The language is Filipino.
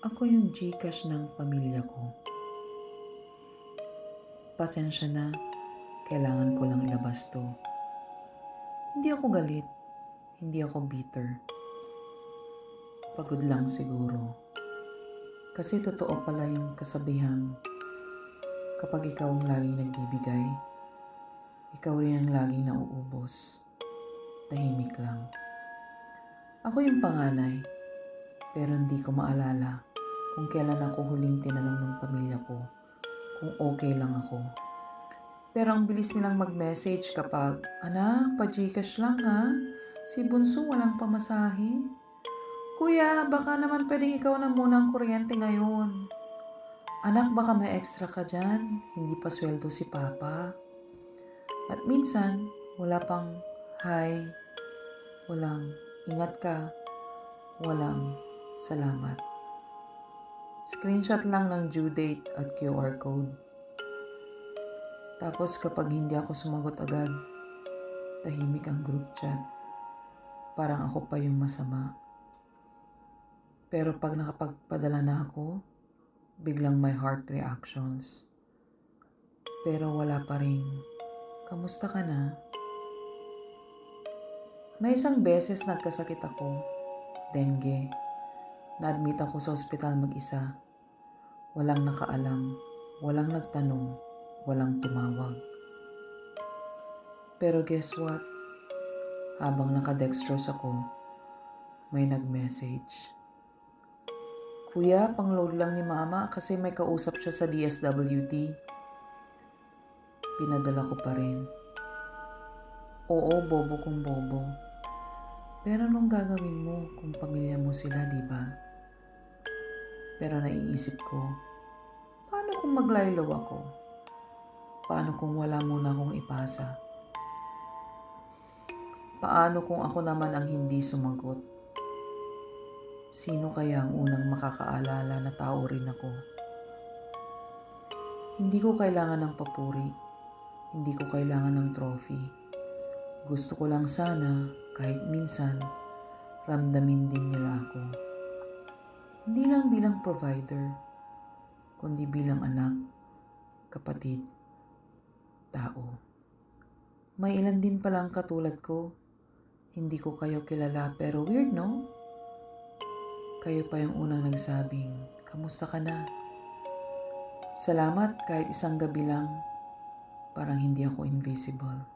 Ako yung GCash ng pamilya ko. Pasensya na, kailangan ko lang ilabas to. Hindi ako galit, hindi ako bitter. Pagod lang siguro. Kasi totoo pala yung kasabihan, kapag ikaw ang laging nagbibigay, ikaw rin ang laging nauubos. Tahimik lang. Ako yung panganay, pero hindi ko maalala kung kailan ako huling tinanong ng pamilya ko kung okay lang ako. Pero ang bilis nilang mag-message kapag, "Anak, pa-Gcash lang ha? Si Bunso walang pamasahe." "Kuya, baka naman pwedeng ikaw na muna ang kuryente ngayon." "Anak, baka may extra ka dyan. Hindi pa sweldo si Papa." At minsan, wala pang hi, walang ingat ka, walang salamat. Screenshot lang ng due date at QR code. Tapos kapag hindi ako sumagot agad, tahimik ang group chat. Parang ako pa yung masama. Pero pag nakapagpadala na ako, biglang may heart reactions. Pero wala pa rin, "Kamusta ka na?" May isang beses nagkasakit ako, dengue. Na-admit ako sa ospital mag-isa. Walang nakaalam, walang nagtanong, walang tumawag. Pero guess what? Habang nakadextrose ako, may nag-message. "Kuya, pang-load lang ni Mama kasi may kausap siya sa DSWD." Pinadala ko pa rin. Oo, bobo kong bobo. Pero anong gagawin mo kung pamilya mo sila, di ba? Pero naiisip ko, paano kung maglaylo ako? Paano kung wala muna akong ipasa? Paano kung ako naman ang hindi sumagot? Sino kaya ang unang makakaalala na tao rin ako? Hindi ko kailangan ng papuri. Hindi ko kailangan ng trophy. Gusto ko lang sana, kahit minsan, ramdamin din nila ako. Hindi lang bilang provider, kundi bilang anak, kapatid, tao. May ilan din palang katulad ko. Hindi ko kayo kilala pero weird, no? Kayo pa yung unang nagsabing, "Kamusta ka na?" Salamat kahit isang gabi lang, parang hindi ako invisible.